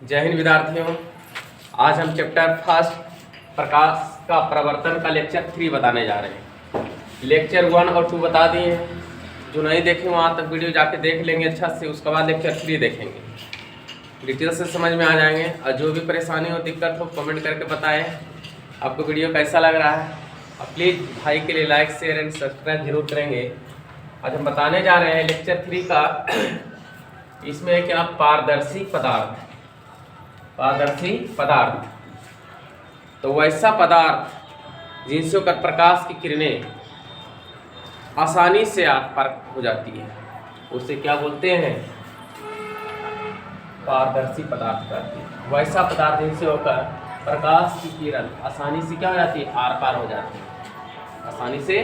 जय हिंद विद्यार्थियों। आज हम चैप्टर फर्स्ट प्रकाश का प्रवर्तन का लेक्चर 3 बताने जा रहे हैं। लेक्चर 1 और 2 बता दिए हैं, जो नहीं देखे वहाँ तक वीडियो जाके देख लेंगे अच्छा से, उसके बाद लेक्चर 3 देखेंगे, डिटेल से समझ में आ जाएंगे। और जो भी परेशानी हो दिक्कत हो कमेंट करके बताएं आपको वीडियो कैसा लग रहा है। और प्लीज़ भाई के लिए लाइक शेयर एंड सब्सक्राइब जरूर करेंगे। आज हम बताने जा रहे हैं लेक्चर 3 का, इसमें है क्या, पारदर्शी पदार्थ। पारदर्शी पदार्थ तो वैसा पदार्थ जिनसे होकर प्रकाश की किरणें आसानी से आर पार हो जाती है, उसे क्या बोलते हैं, पारदर्शी पदार्थ कहते हैं। वैसा पदार्थ जिनसे होकर प्रकाश की किरण आसानी से क्या हो जाती है, आर पार हो जाती है, आसानी से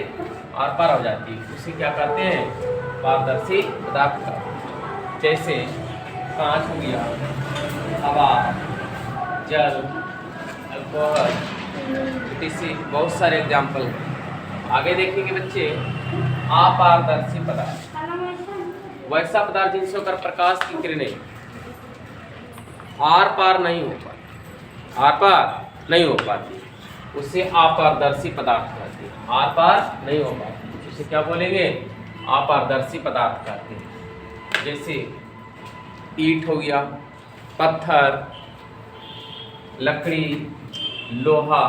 आर पार हो जाती है, उसे क्या कहते हैं, पारदर्शी पदार्थ कहते हैं। जैसे कांच हो गया, हवा, जल, अल्कोहल, etc. बहुत सारे एग्जाम्पल हैं। आगे देखेंगे बच्चे, अपारदर्शी पदार्थ वैसा पदार्थ जिनसे होकर प्रकाश की किरणें आर पार नहीं हो पाती, आर पार नहीं हो पाती, उसे अपारदर्शी पदार्थ कहते हैं। आर पार नहीं हो पाती उसे क्या बोलेंगे, अपारदर्शी पदार्थ कहते हैं। जैसे ईंट हो गया, पत्थर, लकड़ी, लोहा,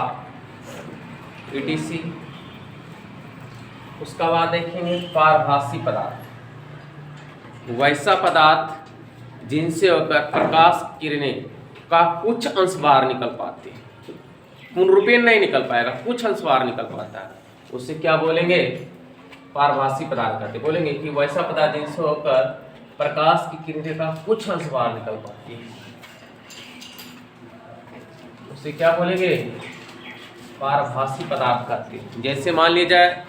etc. उसका बाद देखेंगे पारभासी पदार्थ, वैसा पदार्थ जिनसे होकर प्रकाश किरणें का कुछ अंश बाहर निकल पाते हैं, पूर्ण रूपेण नहीं निकल पाएगा, कुछ अंश बाहर निकल पाता है, उसे क्या बोलेंगे, पारभासी पदार्थ कहते। बोलेंगे कि वैसा पदार्थ जिनसे होकर प्रकाश की किरणें का कुछ अंश बाहर निकल पाती है, उसे क्या बोलेंगे, पारभासी पदार्थ कहते हैं। जैसे मान लिया जाए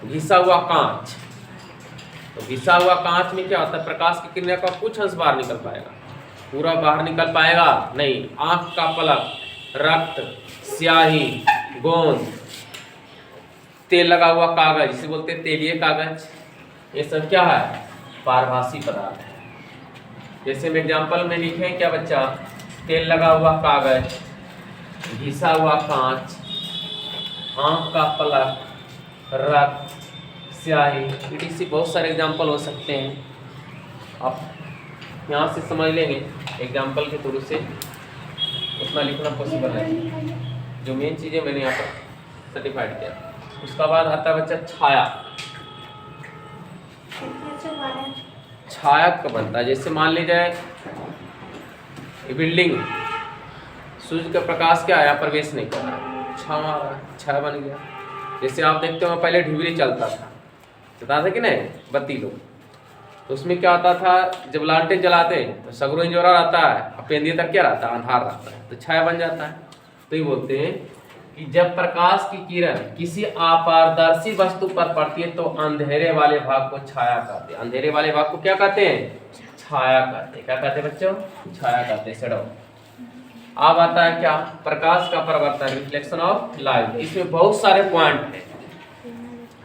घिसा हुआ कांच, तो घिसा हुआ कांच में क्या होता है, प्रकाश की किरणें का कुछ अंश बाहर निकल पाएगा, पूरा बाहर निकल पाएगा नहीं। आंख का पलक, रक्त, स्याही, गोंद, तेल लगा हुआ कागज, जिसे बोलते हैं तेलीय कागज, ये सब क्या है, पारभासी पदार्थ है। जैसे हम एग्जाम्पल में लिखें क्या बच्चा, तेल लगा हुआ कागज, घिसा हुआ कांच, आंख का पलक, रक्त, स्याही, etc. बहुत सारे एग्जाम्पल हो सकते हैं। आप यहाँ से समझ लेंगे एग्जाम्पल के थ्रू से, उतना लिखना पॉसिबल है। जो मेन चीज़ें मैंने यहाँ पर सर्टिफाइड किया। उसका बाद आता है बच्चा छाया। छाया कब बनता है, जैसे मान ली जाए बिल्डिंग, सूर्य का प्रकाछ क्या है, प्रवेश नहीं कर रहा, छाया बन गया। जैसे आप देखते हो पहले ढिबरी चलता था कि नहीं, बत्ती लोग, तो उसमें क्या होता था, जब लालटेन जलाते तो सगरो इंजोरा रहता है, और पेंदिए तक क्या रहता है, अंधार रहता है, तो छाया बन जाता है। तो ये बोलते हैं कि जब प्रकाश की किरण किसी अपारदर्शी वस्तु पर पड़ती है तो अंधेरे वाले भाग को छाया कहते हैं। अंधेरे वाले भाग को क्या कहते हैं, छाया कहते हैं। क्या कहते हैं बच्चों, छाया कहते हैं। शेडो। अब आता है क्या, प्रकाश का परावर्तन, रिफ्लेक्शन ऑफ लाइट। इसमें बहुत सारे पॉइंट हैं,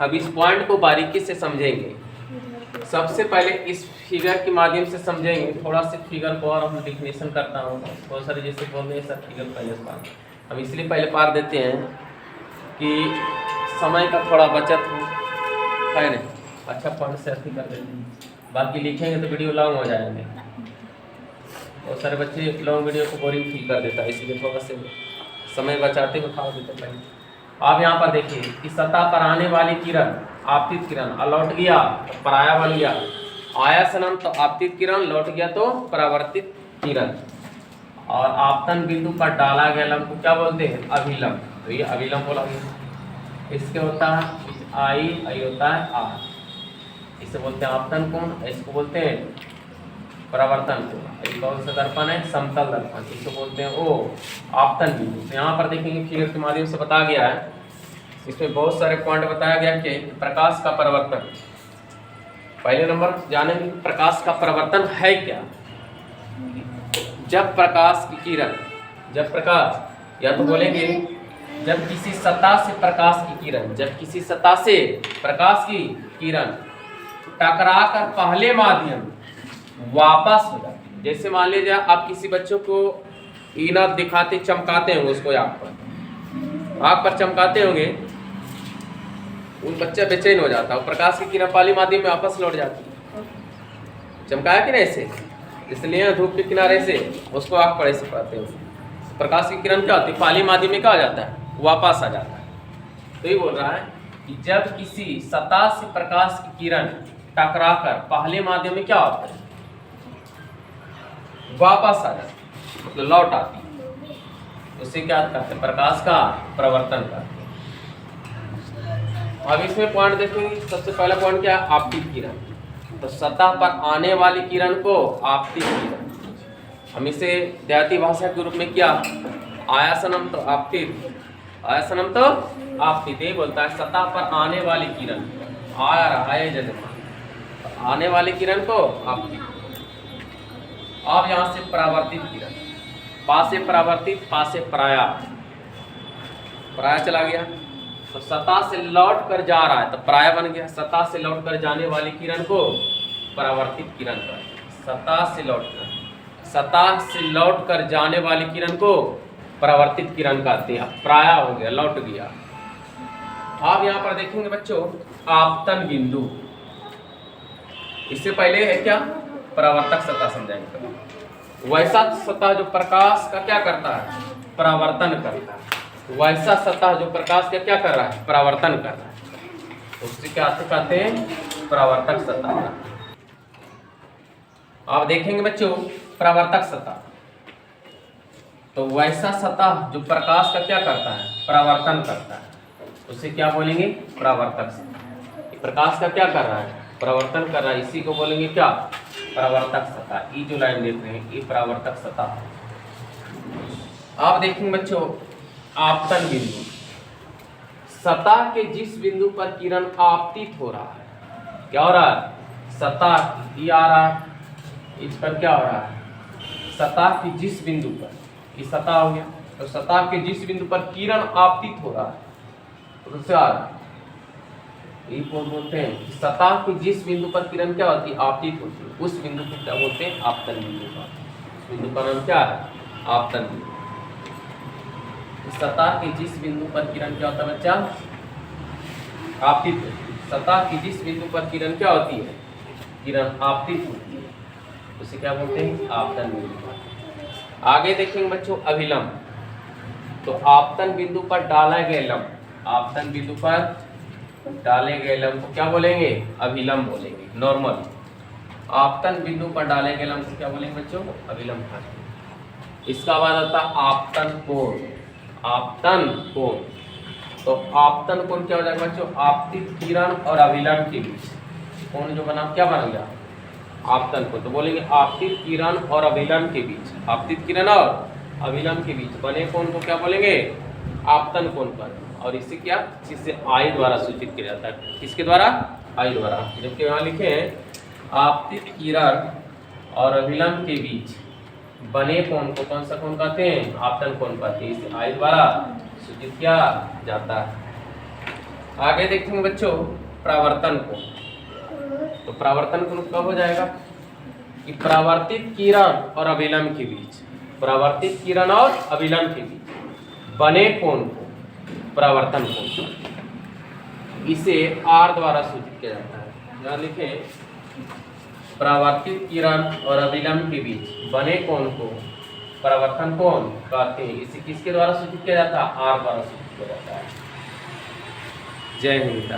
अब इस पॉइंट को बारीकी से समझेंगे। सबसे पहले इस फिगर के माध्यम से समझेंगे। थोड़ा सा फिगर को और हम डिफिनेशन करता हूँ, बहुत सारे जैसे बोल रहे हैं सब फिगर पहले पार, हम इसलिए पहले पार देते हैं कि समय का थोड़ा बचत हो, है नहीं, अच्छा पॉइंट से अथी कर देते हैं, बाकी लिखेंगे तो वीडियो लॉन्ग हो जाएंगे। बहुत सारे बच्चे लॉन्ग वीडियो को बोरिंग फील कर देता है, इसीलिए थोड़ा से समय बचाते हुए उठा देते पहले। आप यहाँ पर देखिए कि सतह पर आने वाली किरण, आपतित किरण, लौट गया तो पराया बन गया, आया सनम तो आपतित किरण, लौट गया तो परावर्तित किरण। और आपतन बिंदु पर डाला गया लंब को क्या बोलते हैं, अभिलंब। तो ये अभिलंब बोला गया। इसके होता है आई, आई होता है आर, इसे बोलते हैं आपतन कोण, इसको बोलते हैं परावर्तन कोण। कौन सा दर्पण है, समतल दर्पण, इसको बोलते हैं ओ आपतन बिंदु। तो यहाँ पर देखेंगे फिगर के माध्यम से बताया गया है, इसमें बहुत सारे पॉइंट बताया गया कि प्रकाश का परावर्तन। पहले नंबर जानेंगे प्रकाश का परावर्तन है क्या। जब प्रकाश की किरण, जब प्रकाश, या तो बोलेंगे जब किसी सतह से प्रकाश की किरण, जब किसी सतह से प्रकाश की किरण टकरा कर पहले माध्यम वापस हो जाती है, जैसे मान लीजिए आप किसी बच्चों को ईना दिखाते चमकाते होंगे, उसको आँख पर चमकाते होंगे, उन बच्चा बेचैन हो जाता है, प्रकाश की किरण पाली माध्यम में वापस लौट जाती है। चमकाया कि नहीं ऐसे, इसलिए धूप के किनारे से उसको आँख पर ऐसे पड़ते हैं, प्रकाश की किरण क्या होती है, पाली माध्यम में क्या हो जाता है, वापस आ जाता है। तो ये बोल रहा है कि जब किसी सतह से प्रकाश की किरण टकराकर पहले माध्यम में क्या होता है, वापस आ जाती है, मतलब लौट आती है, उसे क्या कहते हैं, प्रकाश का प्रवर्तन करते हैं। अब इसमें पॉइंट देखेंगे, सबसे पहला पॉइंट क्या है, आपतित किरण। तो सतह पर आने वाली किरण को आपतित किरण, हम इसे देहाती भाषा के रूप में क्या, आयासनम तो आपतित, आयासनम तो आपतित, यही बोलता है सतह पर आने वाली किरण, आ रहा है जगह, आने वाली किरण को आपतित। अब यहाँ से परावर्तित किरण, पा से परावर्तित, पा से पराया, पराया चला गया, तो सतह से लौट कर जा रहा है तो पराया बन गया। सतह से लौट कर जाने वाली किरण को परावर्तित किरण कहते हैं। सतह से लौट कर जाने वाली किरण को परावर्तित किरण कहते हैं। पराया हो गया, लौट गया। आप यहाँ पर देखेंगे बच्चों, आपतन बिंदु, इससे पहले है क्या, परावर्तक सतह समझाएंगे। वैसा सतह जो प्रकाश का क्या करता है, परावर्तन करता है, वैसा सतह जो प्रकाश का क्या कर रहा है, परावर्तन कर रहा है, उससे क्या कहते हैं, परावर्तक सतह। आप देखेंगे बच्चों, परावर्तक सतह, तो वैसा सतह जो प्रकाश का क्या करता है, परावर्तन करता है, उसे क्या बोलेंगे, परावर्तक सतह। प्रकाश का क्या कर रहा है, परावर्तन कर रहा है, इसी को बोलेंगे क्या, परावर्तक सतह। ये जो लाइन देख रहे हैं, ये परावर्तक सतह। आप देखेंगे बच्चों, आपतन बिंदु, सतह के जिस बिंदु पर किरण आपतित हो रहा है, क्या हो रहा है, सतह ये आ रहा है, इस पर क्या हो रहा है, सतह के जिस बिंदु पर, ये सतह हो गया, तो सतह के जिस बिंदु पर किरण आपतित हो रहा है, तो उससे आ रहा है, ये बोलते हैं सतह के जिस बिंदु पर किरण क्या होती है, आपतित होती है, उस बिंदु को क्या बोलते हैं, आपतन बिंदु का। उस बिंदु का नाम क्या है, आपतन बिंदु। सतह के जिस बिंदु पर किरण क्या होता है बच्चा, आपतित होती है। सतह की जिस बिंदु पर किरण क्या होती है, किरण आपतित होती है, उसे क्या बोलते हैं, आपतन बिंदु। आगे देखेंगे बच्चों, अभिलंब, तो आपतन बिंदु पर डाला गया लंब, आपतन बिंदु पर डाले गए लंब को क्या बोलेंगे, अभिलंब बोलेंगे। नॉर्मल आपतन बिंदु पर डाले गए लंब को क्या बोलेंगे बच्चों, अभिलंब। इसका बाद आता है आपतन कोण, आपतन कोण, तो आपतन कोण क्या हो जाएगा बच्चों, आपतित किरण और अभिलंब के बीच कोण जो बना, क्या बन गया, आपतन कोण। तो बोलेंगे आपतित किरण और अभिलंब के बीच, आपतित किरण और अभिलंब के बीच बने कोण को क्या बोलेंगे, आपतन कोण पर। और इससे क्या, इससे आई द्वारा सूचित किया जाता है, किसके द्वारा, आई द्वारा। जबकि यहाँ लिखे हैं आपतित किरण और अभिलंब के बीच बने कोण को कौन सा कोण कहते हैं, आपतन कोण कहते हैं, इसे आई द्वारा सूचित किया जाता है। आगे देखेंगे बच्चों, परावर्तन कोण, तो परावर्तन कोण कब हो जाएगा, कि परावर्तित किरण और अभिलंब के बीच, परावर्तित किरण और अभिलंब के बीच बने कोण को परावर्तन कोण, इसे आर द्वारा सूचित किया जाता है। यहाँ लिखे, परावर्तित किरण और अभिलंब के बीच बने कोण को परावर्तन कोण कहते हैं। इसे किसके द्वारा सूचित किया जाता है, आर द्वारा सूचित किया जाता है। जय हिंद।